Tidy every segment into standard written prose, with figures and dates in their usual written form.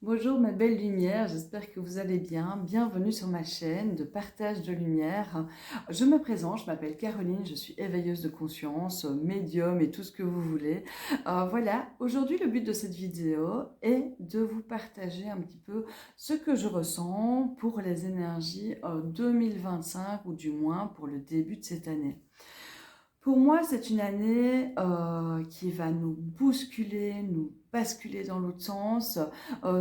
Bonjour ma belle lumière, j'espère que vous allez bien. Bienvenue sur ma chaîne de partage de lumière. Je me présente, je m'appelle Caroline, je suis éveilleuse de conscience, médium et tout ce que vous voulez. Voilà, aujourd'hui le but de cette vidéo est de vous partager un petit peu ce que je ressens pour les énergies 2025 ou du moins pour le début de cette année. Pour moi, c'est une année qui va nous bousculer, nous basculer dans l'autre sens,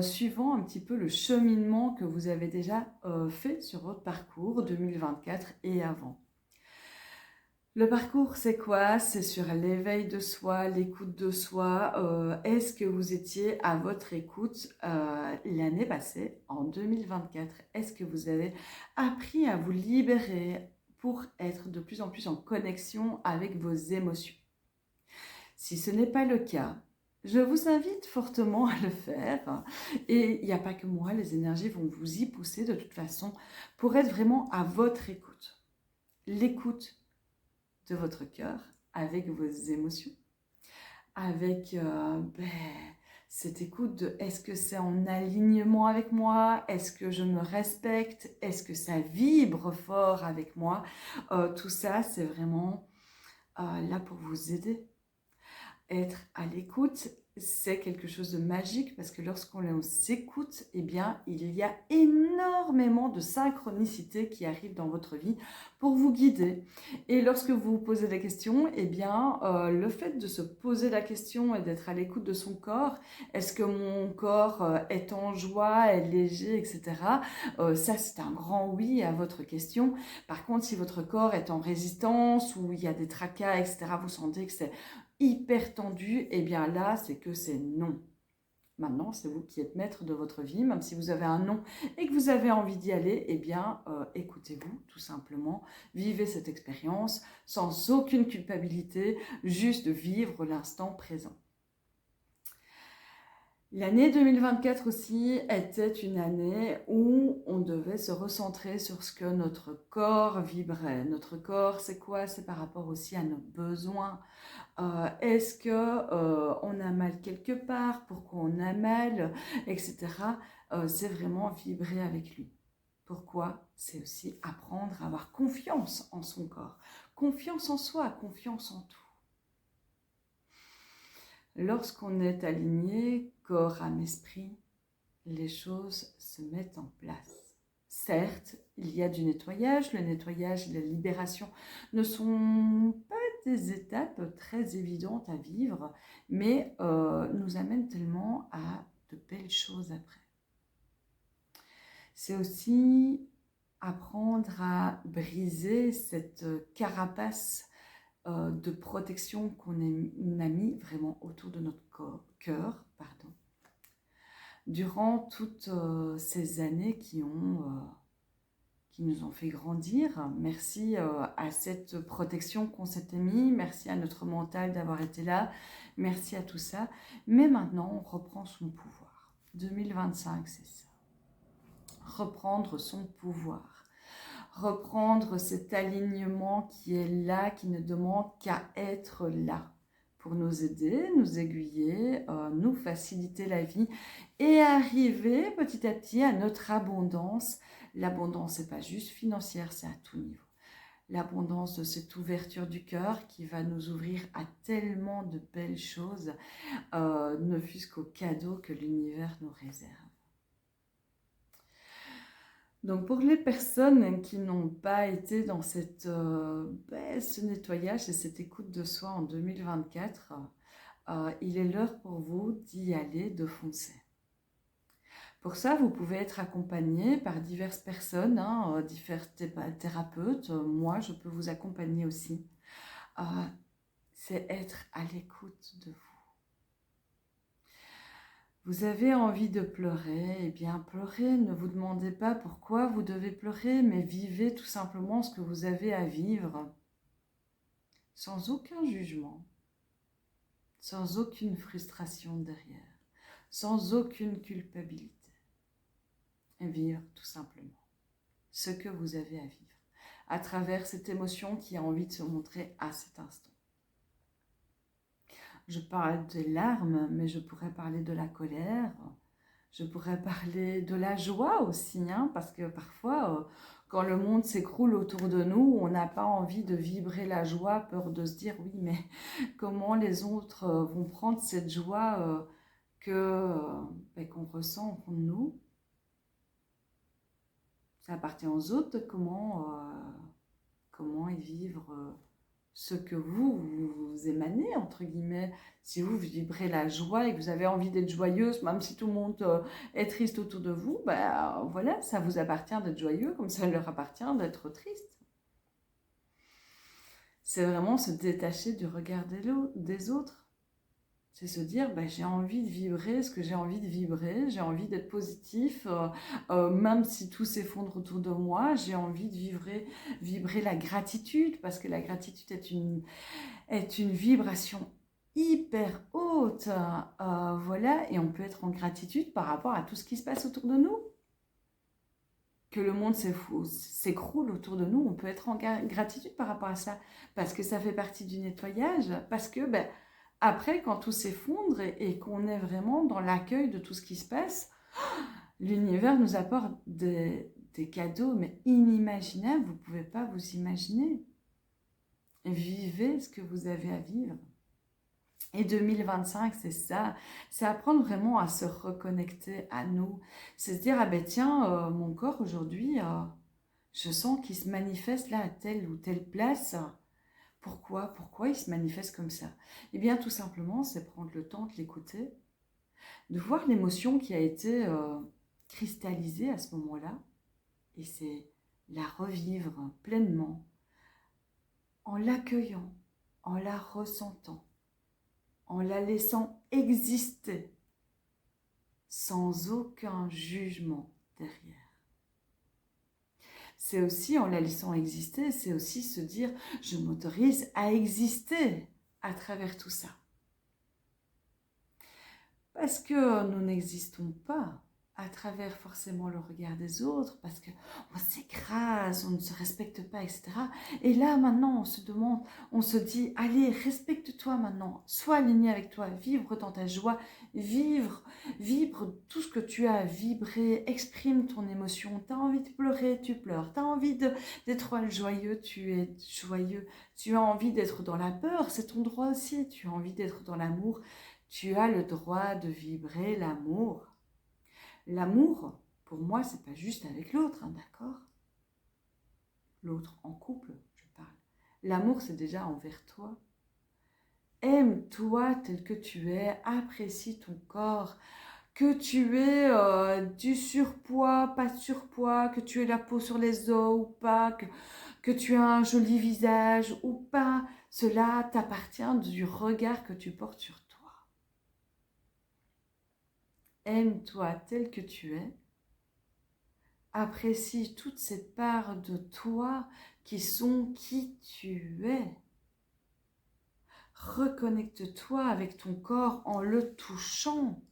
suivant un petit peu le cheminement que vous avez déjà fait sur votre parcours 2024 et avant. Le parcours, c'est quoi? C'est sur l'éveil de soi, l'écoute de soi. Est-ce que vous étiez à votre écoute l'année passée, en 2024? Est-ce que vous avez appris à vous libérer pour être de plus en plus en connexion avec vos émotions? Si ce n'est pas le cas, je vous invite fortement à le faire. Et il n'y a pas que moi, les énergies vont vous y pousser de toute façon pour être vraiment à votre écoute. L'écoute de votre cœur avec vos émotions, avec cette écoute de est-ce que c'est en alignement avec moi, est-ce que je me respecte, est-ce que ça vibre fort avec moi. Tout ça, c'est vraiment là pour vous aider. Être à l'écoute, c'est quelque chose de magique parce que lorsqu'on s'écoute, eh bien, il y a énormément de synchronicité qui arrive dans votre vie pour vous guider. Et lorsque vous vous posez des questions, eh bien, le fait de se poser la question et d'être à l'écoute de son corps, est-ce que mon corps est en joie, est léger, etc. Ça, c'est un grand oui à votre question. Par contre, si votre corps est en résistance ou il y a des tracas, etc., vous sentez que c'est hyper tendu, et bien là, c'est que c'est non. Maintenant, c'est vous qui êtes maître de votre vie, même si vous avez un non et que vous avez envie d'y aller, eh bien, écoutez-vous tout simplement, vivez cette expérience sans aucune culpabilité, juste vivre l'instant présent. L'année 2024 aussi était une année où on devait se recentrer sur ce que notre corps vibrait. Notre corps, c'est quoi? C'est par rapport aussi à nos besoins. Est-ce que on a mal quelque part? Pourquoi on a mal? Etc. C'est vraiment vibrer avec lui. Pourquoi? C'est aussi apprendre à avoir confiance en son corps. Confiance en soi, confiance en tout. Lorsqu'on est aligné, corps, âme, esprit, les choses se mettent en place. Certes, il y a du nettoyage. Le nettoyage et la libération ne sont pas des étapes très évidentes à vivre, mais nous amènent tellement à de belles choses après. C'est aussi apprendre à briser cette carapace de protection qu'on a mis vraiment autour de notre cœur, pardon, durant toutes ces années qui nous ont fait grandir. Merci à cette protection qu'on s'était mis, merci à notre mental d'avoir été là, merci à tout ça. Mais maintenant, on reprend son pouvoir. 2025, c'est ça. Reprendre son pouvoir. Reprendre cet alignement qui est là, qui ne demande qu'à être là pour nous aider, nous aiguiller, nous faciliter la vie et arriver petit à petit à notre abondance. L'abondance n'est pas juste financière, c'est à tout niveau. L'abondance de cette ouverture du cœur qui va nous ouvrir à tellement de belles choses, ne fût-ce qu'aux cadeaux que l'univers nous réserve. Donc pour les personnes qui n'ont pas été dans ce nettoyage et cette écoute de soi en 2024, il est l'heure pour vous d'y aller, de foncer. Pour ça, vous pouvez être accompagné par diverses personnes, divers thérapeutes. Moi, je peux vous accompagner aussi. C'est être à l'écoute de vous. Vous avez envie de pleurer, eh bien pleurez, ne vous demandez pas pourquoi vous devez pleurer, mais vivez tout simplement ce que vous avez à vivre, sans aucun jugement, sans aucune frustration derrière, sans aucune culpabilité. Et vivre tout simplement ce que vous avez à vivre, à travers cette émotion qui a envie de se montrer à cet instant. Je parle des larmes, mais je pourrais parler de la colère, Je pourrais parler de la joie aussi, hein, parce que parfois, quand le monde s'écroule autour de nous, on n'a pas envie de vibrer la joie, peur de se dire, oui, mais comment les autres vont prendre cette joie qu'on ressent au fond de nous. Ça appartient aux autres de comment y vivre ce que vous émanez, entre guillemets. Si vous vibrez la joie et que vous avez envie d'être joyeuse, même si tout le monde est triste autour de vous, ben voilà, ça vous appartient d'être joyeux, comme ça leur appartient d'être triste. C'est vraiment se détacher du regard des autres. C'est se dire, ben, j'ai envie de vibrer ce que j'ai envie de vibrer, j'ai envie d'être positif, même si tout s'effondre autour de moi, j'ai envie de vibrer la gratitude, parce que la gratitude est une vibration hyper haute, voilà, et on peut être en gratitude par rapport à tout ce qui se passe autour de nous. Que le monde s'écroule autour de nous, on peut être en gratitude par rapport à ça, parce que ça fait partie du nettoyage, parce que ben, après, quand tout s'effondre et qu'on est vraiment dans l'accueil de tout ce qui se passe, l'univers nous apporte des cadeaux, mais inimaginables, vous ne pouvez pas vous imaginer. Vivez ce que vous avez à vivre. Et 2025, c'est ça, c'est apprendre vraiment à se reconnecter à nous. C'est se dire, ah ben tiens, mon corps aujourd'hui, je sens qu'il se manifeste là à telle ou telle place. Pourquoi il se manifeste comme ça? Eh bien, tout simplement, c'est prendre le temps de l'écouter, de voir l'émotion qui a été cristallisée à ce moment-là, et c'est la revivre pleinement, en l'accueillant, en la ressentant, en la laissant exister, sans aucun jugement derrière. C'est aussi, en la laissant exister, c'est aussi se dire, je m'autorise à exister à travers tout ça. Parce que nous n'existons pas à travers forcément le regard des autres, parce qu'on s'écrase, on ne se respecte pas, etc. Et là, maintenant, on se demande, on se dit, allez, respecte-toi maintenant, sois aligné avec toi, vibre dans ta joie, vibre tout ce que tu as à vibrer, exprime ton émotion. Tu as envie de pleurer, tu pleures. Tu as envie d'être joyeux, tu es joyeux. Tu as envie d'être dans la peur, c'est ton droit aussi. Tu as envie d'être dans l'amour, tu as le droit de vibrer l'amour. L'amour, pour moi, c'est pas juste avec l'autre, hein, d'accord? L'autre en couple, je parle. L'amour, c'est déjà envers toi. Aime-toi tel que tu es, apprécie ton corps, que tu aies du surpoids, pas de surpoids, que tu aies la peau sur les os ou pas, que tu as un joli visage ou pas, cela t'appartient du regard que tu portes sur toi. Aime-toi tel que tu es. Apprécie toutes ces parts de toi qui sont qui tu es. Reconnecte-toi avec ton corps en le touchant,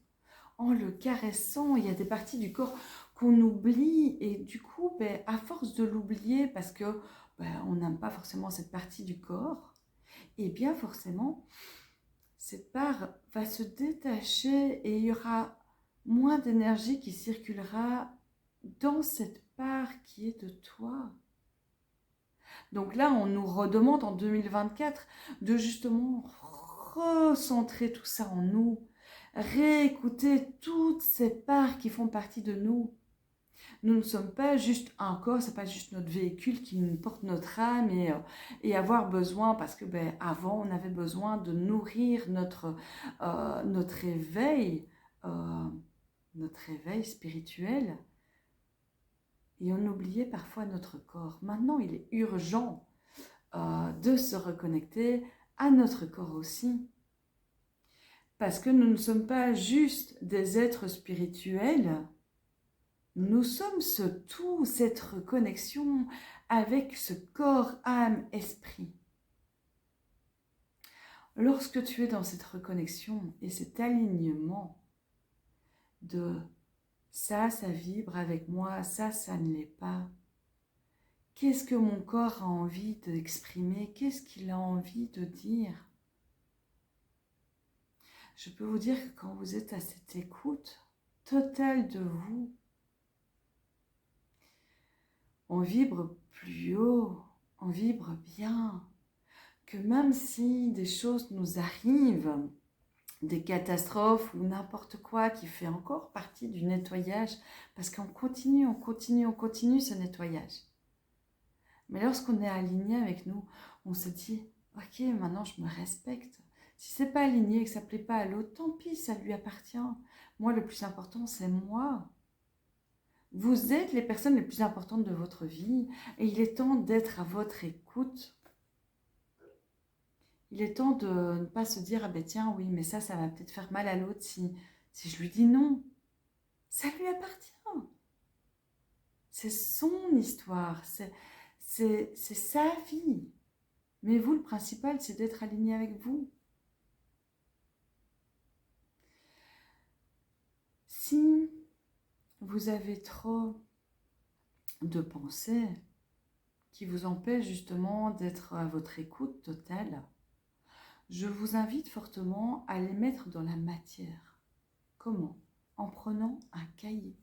en le caressant. Il y a des parties du corps qu'on oublie et du coup, à force de l'oublier parce que on n'aime pas forcément cette partie du corps, et bien forcément, cette part va se détacher et il y aura moins d'énergie qui circulera dans cette part qui est de toi. Donc là, on nous redemande en 2024 de justement recentrer tout ça en nous, réécouter toutes ces parts qui font partie de nous. Nous ne sommes pas juste un corps, ce n'est pas juste notre véhicule qui nous porte notre âme et avoir besoin, parce que avant on avait besoin de nourrir notre éveil spirituel. Et on oubliait parfois notre corps. Maintenant, il est urgent de se reconnecter à notre corps aussi. Parce que nous ne sommes pas juste des êtres spirituels, nous sommes ce tout, cette reconnexion avec ce corps, âme, esprit. Lorsque tu es dans cette reconnexion et cet alignement de ça vibre avec moi, ça ne l'est pas. Qu'est-ce que mon corps a envie d'exprimer? Qu'est-ce qu'il a envie de dire? Je peux vous dire que quand vous êtes à cette écoute, totale de vous. On vibre plus haut, on vibre bien. Que même si des choses nous arrivent, des catastrophes ou n'importe quoi qui fait encore partie du nettoyage, parce qu'on continue, on continue, on continue ce nettoyage. Mais lorsqu'on est aligné avec nous, on se dit, ok, maintenant je me respecte. Si c'est pas aligné et que ça ne plaît pas à l'autre, tant pis, ça lui appartient. Moi, le plus important, c'est moi. Vous êtes les personnes les plus importantes de votre vie et il est temps d'être à votre écoute. Il est temps de ne pas se dire, ah ben tiens, oui, mais ça va peut-être faire mal à l'autre si je lui dis non. Ça lui appartient. C'est son histoire, c'est sa vie. Mais vous, le principal, c'est d'être aligné avec vous. Si vous avez trop de pensées qui vous empêchent justement d'être à votre écoute totale, je vous invite fortement à les mettre dans la matière. Comment? En prenant un cahier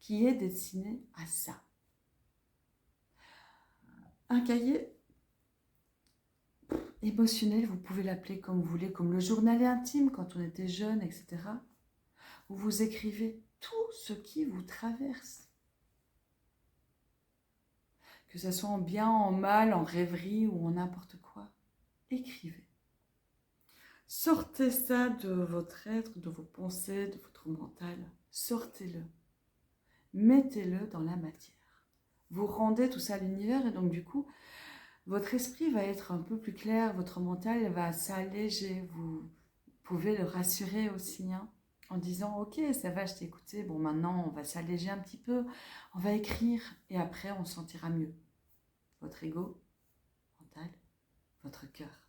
qui est destiné à ça. Un cahier émotionnel, vous pouvez l'appeler comme vous voulez, comme le journal intime quand on était jeune, etc. Où vous écrivez tout ce qui vous traverse. Que ce soit en bien, en mal, en rêverie ou en n'importe quoi. Écrivez. Sortez ça de votre être, de vos pensées, de votre mental. Sortez-le. Mettez-le dans la matière. Vous rendez tout ça à l'univers et donc du coup, votre esprit va être un peu plus clair, votre mental va s'alléger. Vous pouvez le rassurer aussi, hein, en disant « Ok, ça va, je t'ai écouté, bon maintenant on va s'alléger un petit peu, on va écrire et après on se sentira mieux. » Votre ego mental, votre cœur.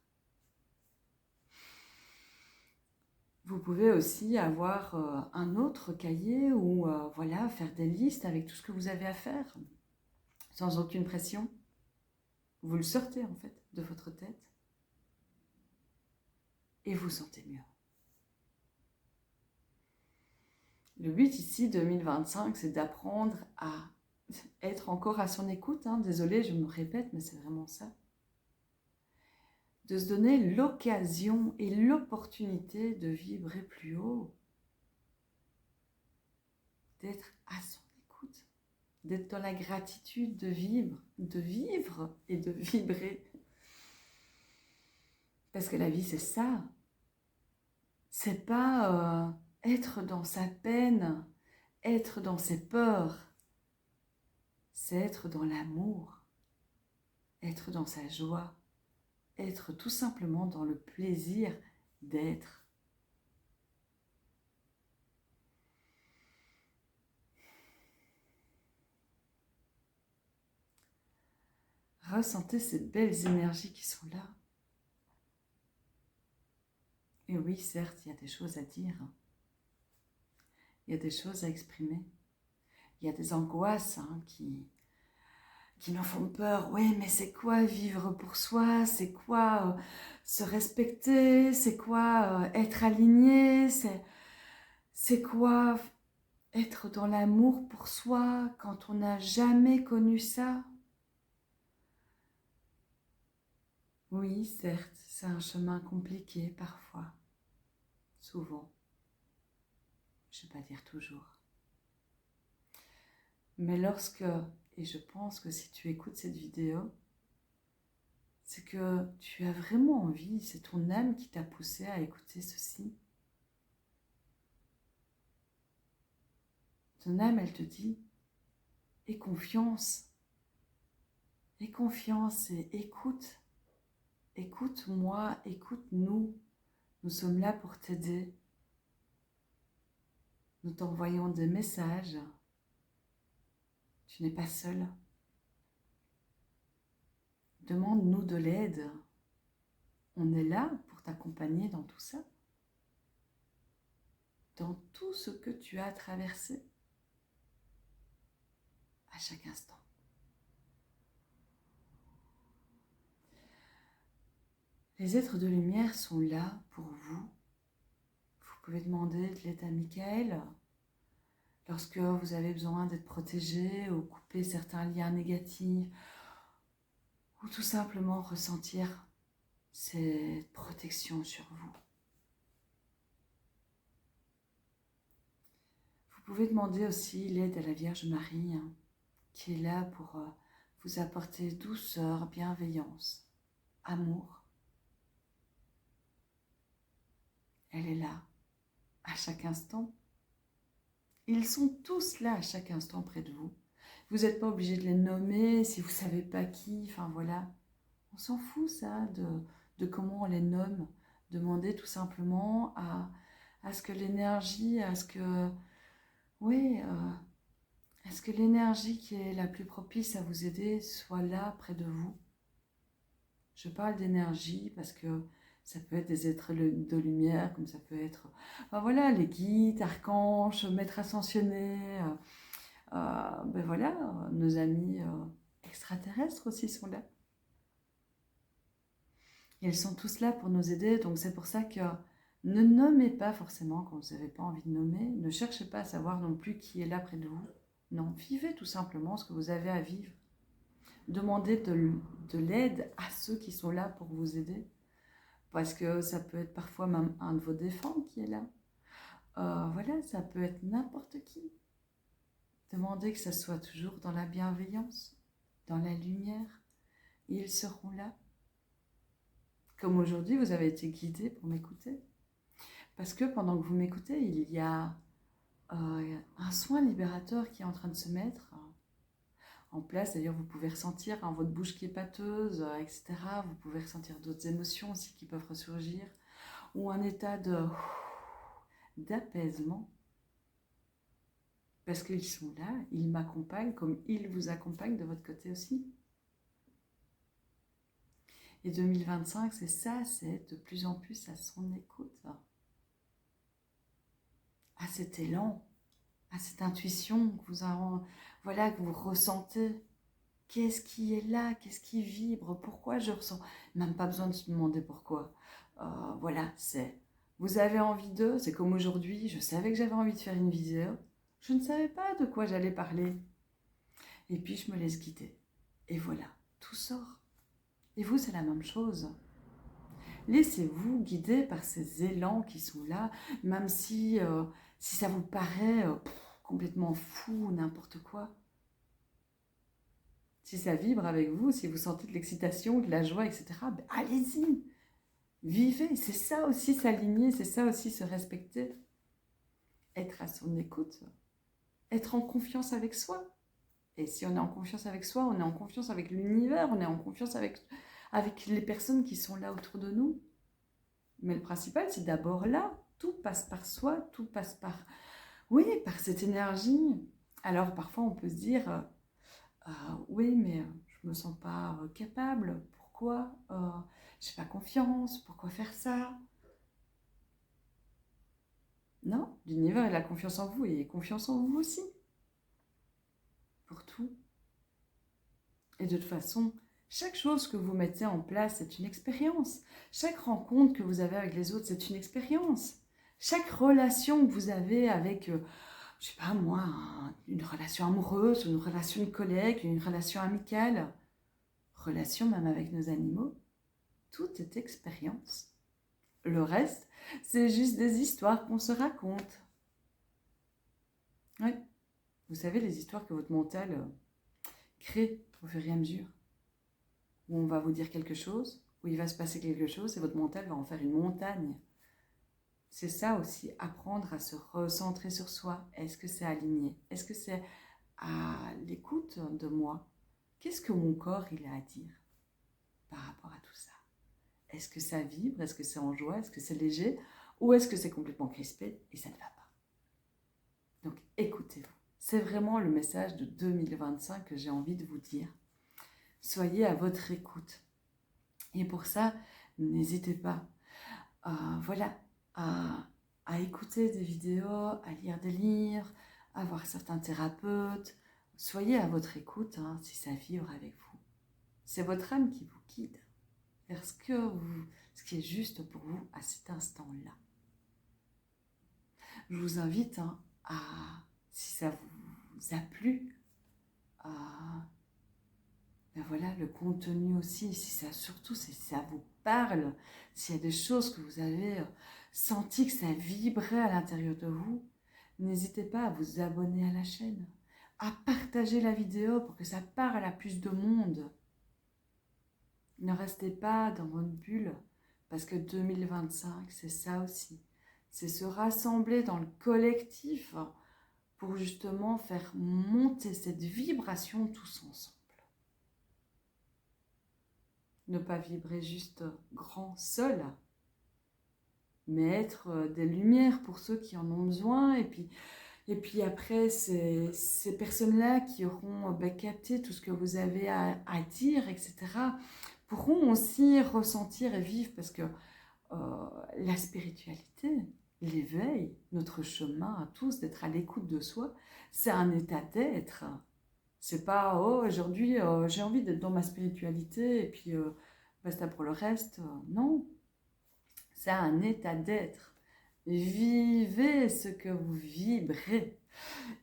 Vous pouvez aussi avoir un autre cahier ou voilà, faire des listes avec tout ce que vous avez à faire, sans aucune pression. Vous le sortez en fait de votre tête et vous sentez mieux. Le but ici, 2025, c'est d'apprendre à être encore à son écoute. Hein. Désolée, je me répète, mais c'est vraiment ça. De se donner l'occasion et l'opportunité de vibrer plus haut. D'être à son écoute. D'être dans la gratitude de vivre et de vibrer. Parce que la vie, c'est ça. C'est pas être dans sa peine, être dans ses peurs. C'est être dans l'amour, être dans sa joie, être tout simplement dans le plaisir d'être. Ressentez ces belles énergies qui sont là. Et oui, certes, il y a des choses à dire. Il y a des choses à exprimer. Il y a des angoisses qui nous font peur. Oui, mais c'est quoi vivre pour soi? C'est quoi se respecter? C'est quoi être aligné? C'est quoi être dans l'amour pour soi quand on n'a jamais connu ça? Oui, certes, c'est un chemin compliqué parfois, souvent. Je ne vais pas dire toujours. Mais lorsque, et je pense que si tu écoutes cette vidéo, c'est que tu as vraiment envie, c'est ton âme qui t'a poussé à écouter ceci. Ton âme, elle te dit, aie confiance et écoute. Écoute-moi, écoute-nous. Nous sommes là pour t'aider. Nous t'envoyons des messages. Tu n'es pas seul. Demande-nous de l'aide. On est là pour t'accompagner dans tout ça. Dans tout ce que tu as traversé. À chaque instant. Les êtres de lumière sont là pour vous. Vous pouvez demander de l'aide à Michael. lorsque vous avez besoin d'être protégé ou couper certains liens négatifs, ou tout simplement ressentir cette protection sur vous. Vous pouvez demander aussi l'aide à la Vierge Marie, hein, qui est là pour vous apporter douceur, bienveillance, amour. Elle est là à chaque instant. Ils sont tous là à chaque instant près de vous. Vous n'êtes pas obligé de les nommer si vous ne savez pas qui, enfin voilà. On s'en fout ça de comment on les nomme. Demandez tout simplement à ce que l'énergie, oui, à ce que l'énergie qui est la plus propice à vous aider soit là près de vous. Je parle d'énergie parce que ça peut être des êtres de lumière, comme ça peut être, ben voilà, les guides, archanges, maîtres ascensionnés, ben voilà, nos amis extraterrestres aussi sont là. Ils sont tous là pour nous aider, donc c'est pour ça que ne nommez pas forcément quand vous n'avez pas envie de nommer, ne cherchez pas à savoir non plus qui est là près de vous. Non, vivez tout simplement ce que vous avez à vivre. Demandez de l'aide à ceux qui sont là pour vous aider. Parce que ça peut être parfois même un de vos défunts qui est là. Voilà, ça peut être n'importe qui. Demandez que ça soit toujours dans la bienveillance, dans la lumière. Ils seront là. Comme aujourd'hui, vous avez été guidé pour m'écouter. Parce que pendant que vous m'écoutez, il y a un soin libérateur qui est en train de se mettre en place. D'ailleurs, vous pouvez ressentir votre bouche qui est pâteuse, etc. Vous pouvez ressentir d'autres émotions aussi qui peuvent ressurgir. Ou un état d'apaisement. Parce qu'ils sont là, ils m'accompagnent comme ils vous accompagnent de votre côté aussi. Et 2025, c'est ça, c'est de plus en plus à son écoute, à cet élan, à cette intuition que que vous ressentez. Qu'est-ce qui est là? Qu'est-ce qui vibre? Pourquoi je ressens? Même pas besoin de se demander pourquoi. Voilà, vous avez envie d'eux, c'est comme aujourd'hui, je savais que j'avais envie de faire une vidéo, je ne savais pas de quoi j'allais parler. Et puis je me laisse guider. Et voilà, tout sort. Et vous, c'est la même chose. Laissez-vous guider par ces élans qui sont là, même si ça vous paraît complètement fou ou n'importe quoi. Si ça vibre avec vous, si vous sentez de l'excitation, de la joie, etc., ben allez-y, vivez. C'est ça aussi s'aligner, c'est ça aussi se respecter. Être à son écoute, être en confiance avec soi. Et si on est en confiance avec soi, on est en confiance avec l'univers, on est en confiance avec les personnes qui sont là autour de nous. Mais le principal, c'est d'abord là. Tout passe par soi, tout passe oui, par cette énergie. Alors parfois, on peut se dire, oui, mais je me sens pas capable. Pourquoi j'ai pas confiance. Pourquoi faire ça? Non, l'univers, il a confiance en vous et il a confiance en vous aussi. Pour tout. Et de toute façon, chaque chose que vous mettez en place, c'est une expérience. Chaque rencontre que vous avez avec les autres, c'est une expérience. Chaque relation que vous avez avec, je sais pas moi, une relation amoureuse, une relation de collègue, une relation amicale, relation même avec nos animaux, tout est expérience. Le reste, c'est juste des histoires qu'on se raconte. Oui, vous savez, les histoires que votre mental crée au fur et à mesure. Où on va vous dire quelque chose, où il va se passer quelque chose et votre mental va en faire une montagne. C'est ça aussi, apprendre à se recentrer sur soi. Est-ce que c'est aligné? Est-ce que c'est à l'écoute de moi? Qu'est-ce que mon corps il a à dire par rapport à tout ça? Est-ce que ça vibre? Est-ce que c'est en joie? Est-ce que c'est léger? Ou est-ce que c'est complètement crispé et ça ne va pas? Donc écoutez-vous. C'est vraiment le message de 2025 que j'ai envie de vous dire. Soyez à votre écoute. Et pour ça, n'hésitez pas voilà, à écouter des vidéos, à lire des livres, à voir certains thérapeutes. Soyez à votre écoute si ça vibre avec vous. C'est votre âme qui vous guide vers ce qui est juste pour vous à cet instant-là. Je vous invite à Si ça vous a plu, euh, ben voilà, le contenu aussi, si ça, surtout si ça vous parle, s'il y a des choses que vous avez senti que ça vibrait à l'intérieur de vous, n'hésitez pas à vous abonner à la chaîne, à partager la vidéo pour que ça parle à plus de monde. Ne restez pas dans votre bulle, parce que 2025, c'est ça aussi. C'est se rassembler dans le collectif pour justement faire monter cette vibration tous ensemble. Ne pas vibrer juste grand seul, mais être des lumières pour ceux qui en ont besoin. Et puis après, ces personnes-là qui auront capté tout ce que vous avez à dire, etc., pourront aussi ressentir et vivre, parce que la spiritualité, l'éveil, notre chemin à tous, d'être à l'écoute de soi, c'est un état d'être. C'est pas, oh, aujourd'hui, j'ai envie d'être dans ma spiritualité, et puis basta pour le reste. Non, c'est un état d'être. Vivez ce que vous vibrez.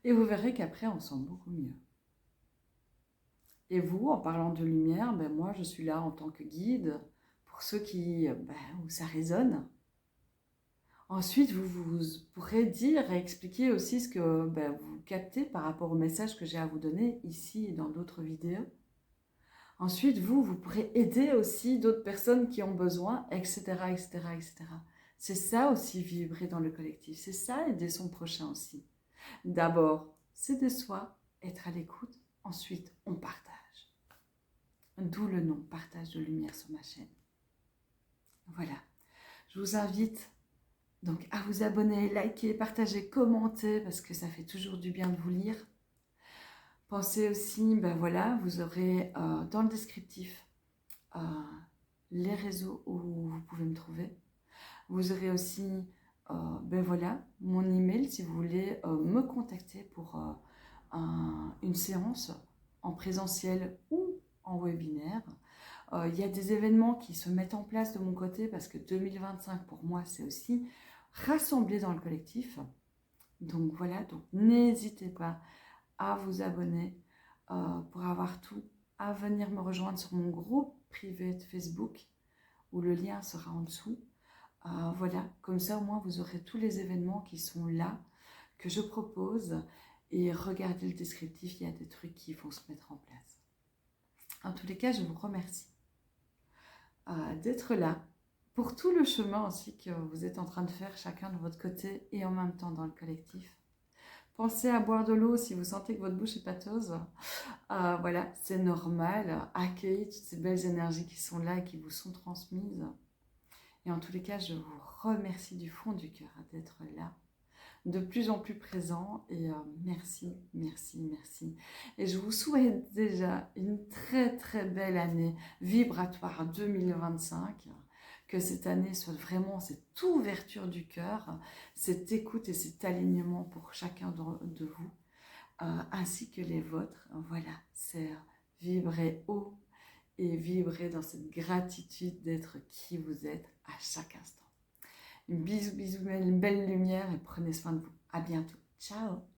Et vous verrez qu'après, on sent beaucoup mieux. Et vous, en parlant de lumière, ben moi, je suis là en tant que guide pour ceux où ça résonne. Ensuite, vous pourrez dire et expliquer aussi ce que vous captez par rapport au message que j'ai à vous donner ici et dans d'autres vidéos. Ensuite, vous pourrez aider aussi d'autres personnes qui ont besoin, etc., etc., etc. C'est ça aussi, vibrer dans le collectif. C'est ça, aider son prochain aussi. D'abord, c'est de soi, être à l'écoute. Ensuite, on partage. D'où le nom, partage de lumière sur ma chaîne. Voilà. Je vous invite donc à vous abonner, liker, partager, commenter, parce que ça fait toujours du bien de vous lire. Pensez aussi, vous aurez dans le descriptif les réseaux où vous pouvez me trouver. Vous aurez aussi mon email si vous voulez me contacter pour une séance en présentiel ou en webinaire. Il y a des événements qui se mettent en place de mon côté, parce que 2025 pour moi c'est aussi rassembler dans le collectif. Donc voilà, donc n'hésitez pas à vous abonner pour avoir tout, à venir me rejoindre sur mon groupe privé de Facebook où le lien sera en dessous. Voilà, comme ça au moins vous aurez tous les événements qui sont là, que je propose, et regardez le descriptif, il y a des trucs qui vont se mettre en place. En tous les cas, je vous remercie d'être là, pour tout le chemin aussi que vous êtes en train de faire chacun de votre côté et en même temps dans le collectif. Pensez à boire de l'eau si vous sentez que votre bouche est pâteuse. Voilà, c'est normal. Accueillez toutes ces belles énergies qui sont là et qui vous sont transmises. Et en tous les cas, je vous remercie du fond du cœur d'être là, de plus en plus présent. Et merci, merci, merci. Et je vous souhaite déjà une très, très belle année vibratoire 2025. Que cette année soit vraiment cette ouverture du cœur, cette écoute et cet alignement pour chacun de vous, ainsi que les vôtres. Voilà, c'est vibrer haut et vibrer dans cette gratitude d'être qui vous êtes à chaque instant. Bisous, bisous, une belle lumière, et prenez soin de vous. À bientôt. Ciao.